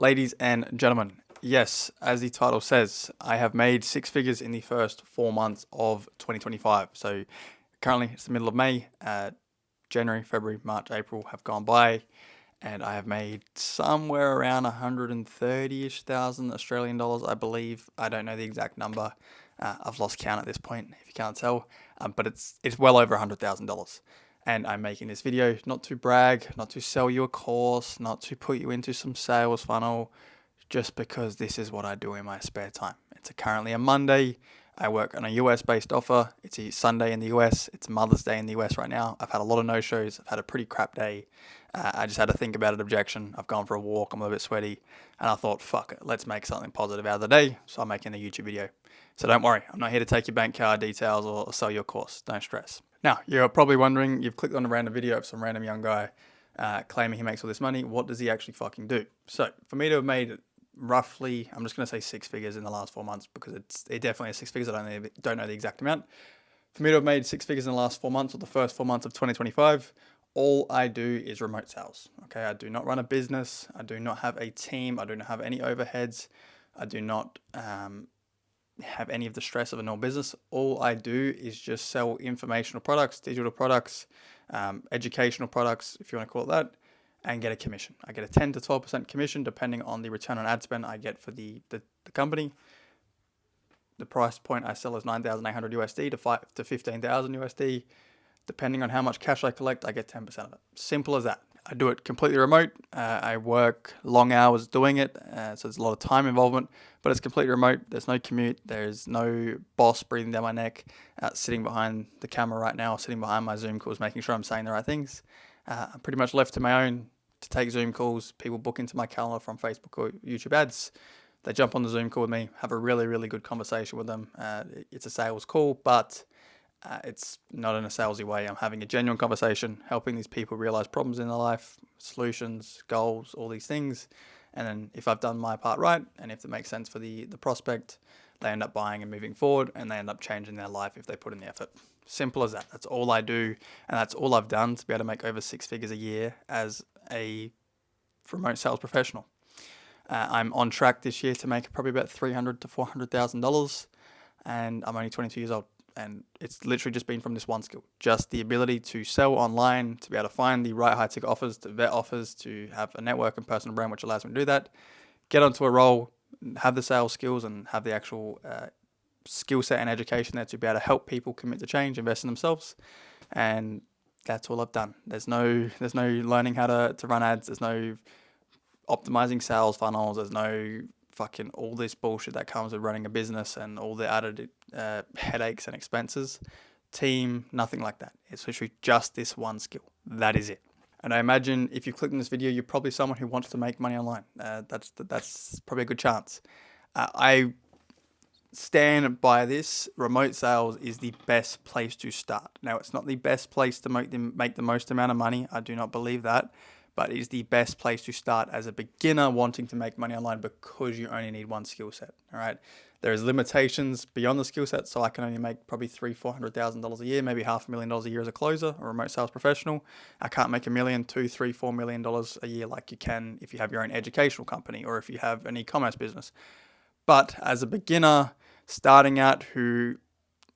Ladies and gentlemen, yes, as the title says, I have made six figures in the first 4 months of 2025. So currently it's the middle of May. January, February, March, April have gone by, and I have made somewhere around 130-ish thousand Australian dollars, I believe. I don't know the exact number. I've lost count at this point, if you can't tell, but it's well over $100,000. And I'm making this video not to brag, not to sell you a course, not to put you into some sales funnel, just because this is what I do in my spare time. It's currently a Monday. I work on a US-based offer. It's a Sunday in the US. It's Mother's Day in the US right now. I've had a lot of no-shows. I've had a pretty crap day. I just had to think about an objection. I've gone for a walk. I'm a little bit sweaty. And I thought, fuck it, let's make something positive out of the day. So I'm making a YouTube video. So don't worry. I'm not here to take your bank card details or sell your course. Don't stress. Now, you're probably wondering, you've clicked on a random video of some random young guy claiming he makes all this money. What does he actually fucking do? So for me to have made roughly, I'm just going to say six figures in the last 4 months, because it definitely is six figures. I don't know the exact amount. For me to have made six figures in the last 4 months, or the first 4 months of 2025, all I do is remote sales. Okay, I do not run a business. I do not have a team. I do not have any overheads. I do not have any of the stress of a normal business. All I do is just sell informational products, digital products, educational products, if you want to call it that, and get a commission. I get a 10 to 12% commission depending on the return on ad spend I get for the company. The price point I sell is $9,800 USD to $15,000 USD. Depending on how much cash I collect, I get 10% of it. Simple as that. I do it completely remote. I work long hours doing it, so there's a lot of time involvement, but it's completely remote. There's no commute. There's no boss breathing down my neck, sitting behind the camera right now, sitting behind my Zoom calls, making sure I'm saying the right things. I'm pretty much left to my own to take Zoom calls. People book into my calendar from Facebook or YouTube ads. They jump on the Zoom call with me, have a really, really good conversation with them. It's a sales call, but it's not in a salesy way. I'm having a genuine conversation, helping these people realize problems in their life, solutions, goals, all these things. And then if I've done my part right, and if it makes sense for the prospect, they end up buying and moving forward, and they end up changing their life if they put in the effort. Simple as that. That's all I do, and that's all I've done to be able to make over six figures a year as a remote sales professional. I'm on track this year to make probably about $300,000 to $400,000, and I'm only 22 years old. And it's literally just been from this one skill, just the ability to sell online, to be able to find the right high ticket offers, to vet offers, to have a network and personal brand, which allows me to do that, get onto a role, have the sales skills, and have the actual skill set and education there to be able to help people commit to change, invest in themselves. And that's all I've done. There's no learning how to run ads. There's no optimizing sales funnels. There's no fucking all this bullshit that comes with running a business and all the added headaches and expenses. Team, nothing like that. It's literally just this one skill. That is it. And I imagine if you click on this video, you're probably someone who wants to make money online. That's probably a good chance. I stand by this. Remote sales is the best place to start. Now, it's not the best place to make the most amount of money. I do not believe that. But it is the best place to start as a beginner wanting to make money online, because you only need one skill set. All right. There is limitations beyond the skill set, so I can only make probably $300,000-$400,000 a year, maybe $500,000 a year as a closer or remote sales professional. I can't make $1 million, $2, $3, $4 million a year like you can if you have your own educational company or if you have an e-commerce business. But as a beginner starting out who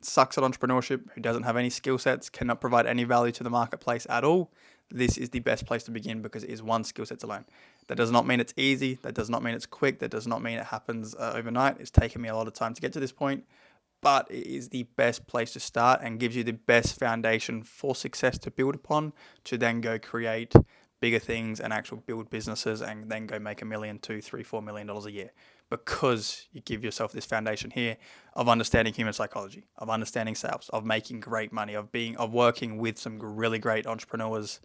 sucks at entrepreneurship, who doesn't have any skill sets, cannot provide any value to the marketplace at all, this is the best place to begin, because it is one skill set to learn. That does not mean it's easy. That does not mean it's quick. That does not mean it happens overnight. It's taken me a lot of time to get to this point, but it is the best place to start and gives you the best foundation for success to build upon, to then go create bigger things and actually build businesses and then go make $1 million, $2, $3, $4 million a year, because you give yourself this foundation here of understanding human psychology, of understanding sales, of making great money, of working with some really great entrepreneurs,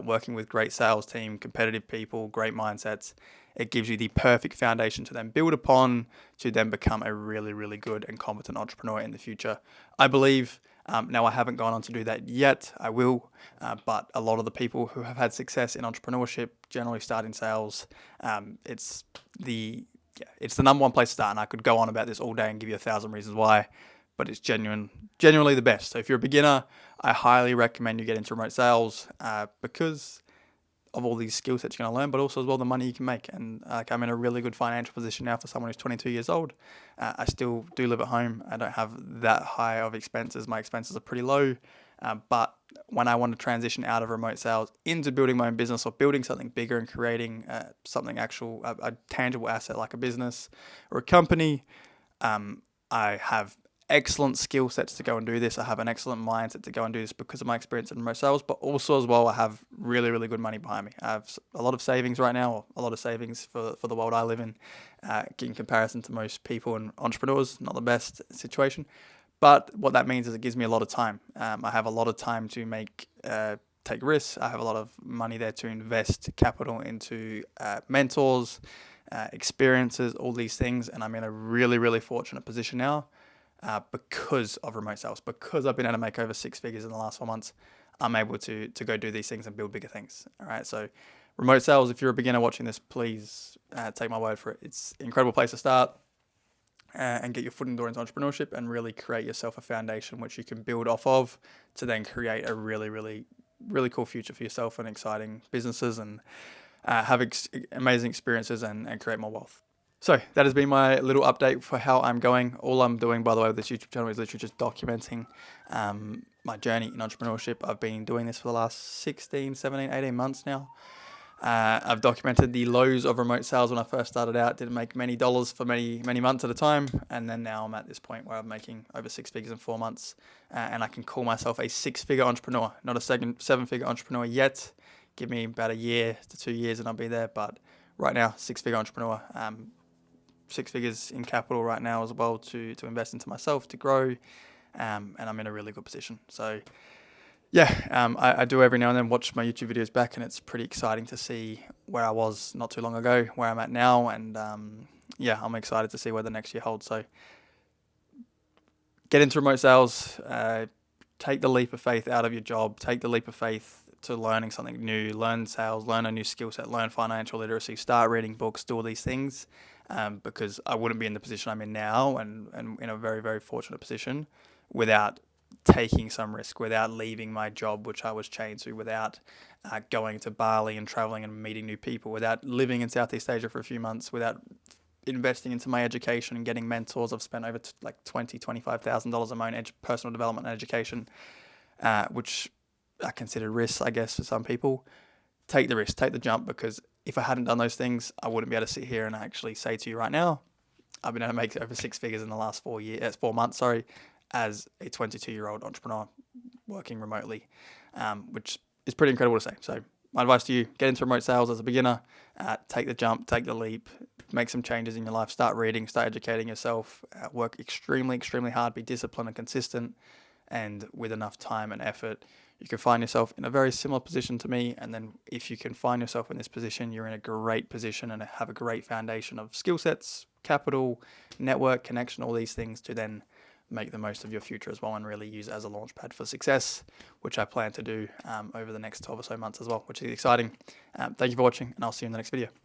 working with great sales team, competitive people, great mindsets. It gives you the perfect foundation to then build upon, to then become a really, really good and competent entrepreneur in the future. I believe. Now, I haven't gone on to do that yet. I will, but a lot of the people who have had success in entrepreneurship generally start in sales. It's the number one place to start, and I could go on about this all day and give you 1,000 reasons why, but it's genuinely the best. So if you're a beginner, I highly recommend you get into remote sales, because of all these skill sets you're going to learn, but also as well the money you can make. And like I'm in a really good financial position now for someone who's 22 years old. I still do live at home. I don't have that high of expenses. My expenses are pretty low. But when I want to transition out of remote sales into building my own business or building something bigger and creating something actual, a tangible asset like a business or a company, I have excellent skill sets to go and do this. I have an excellent mindset to go and do this because of my experience in remote sales, but also as well, I have really, really good money behind me. I have a lot of savings right now, or a lot of savings for the world I live in, in comparison to most people and entrepreneurs, not the best situation. But what that means is it gives me a lot of time. I have a lot of time to take risks. I have a lot of money there to invest capital into mentors, experiences, all these things. And I'm in a really, really fortunate position now because of remote sales, because I've been able to make over 6 figures in the last 4 months. I'm able to go do these things and build bigger things. All right. So remote sales, if you're a beginner watching this, please take my word for it. It's an incredible place to start. And get your foot in the door into entrepreneurship and really create yourself a foundation which you can build off of to then create a really, really, really cool future for yourself and exciting businesses and have amazing experiences and create more wealth. So that has been my little update for how I'm going. All I'm doing, by the way, with this YouTube channel is literally just documenting my journey in entrepreneurship. I've been doing this for the last 16, 17, 18 months now. I've documented the lows of remote sales when I first started out. Didn't make many dollars for many months at a time, and then now I'm at this point where I'm making over 6 figures in 4 months, and I can call myself a 6-figure entrepreneur, not a 7-figure entrepreneur yet. Give me about a year to 2 years, and I'll be there. But right now, 6-figure entrepreneur, 6 figures in capital right now as well to invest into myself to grow, and I'm in a really good position. So. Yeah, I do every now and then watch my YouTube videos back, and it's pretty exciting to see where I was not too long ago, where I'm at now, and yeah, I'm excited to see where the next year holds. So get into remote sales, take the leap of faith out of your job, take the leap of faith to learning something new, learn sales, learn a new skill set, learn financial literacy, start reading books, do all these things, because I wouldn't be in the position I'm in now and in a very, very fortunate position without taking some risk, without leaving my job, which I was chained to, without going to Bali and traveling and meeting new people, without living in Southeast Asia for a few months, without investing into my education and getting mentors. I've spent over like $25,000 on my own personal development and education, which I consider risks, I guess, for some people. Take the risk, take the jump, because if I hadn't done those things, I wouldn't be able to sit here and actually say to you right now, I've been able to make over 6 figures in the last 4 months, as a 22-year-old entrepreneur working remotely, which is pretty incredible to say. So my advice to you, get into remote sales as a beginner, take the jump, take the leap, make some changes in your life, start reading, start educating yourself, work extremely, extremely hard, be disciplined and consistent, and with enough time and effort, you can find yourself in a very similar position to me. And then if you can find yourself in this position, you're in a great position and have a great foundation of skill sets, capital, network, connection, all these things to then make the most of your future as well and really use it as a launch pad for success, which I plan to do over the next 12 or so months as well, which is exciting. Thank you for watching, and I'll see you in the next video.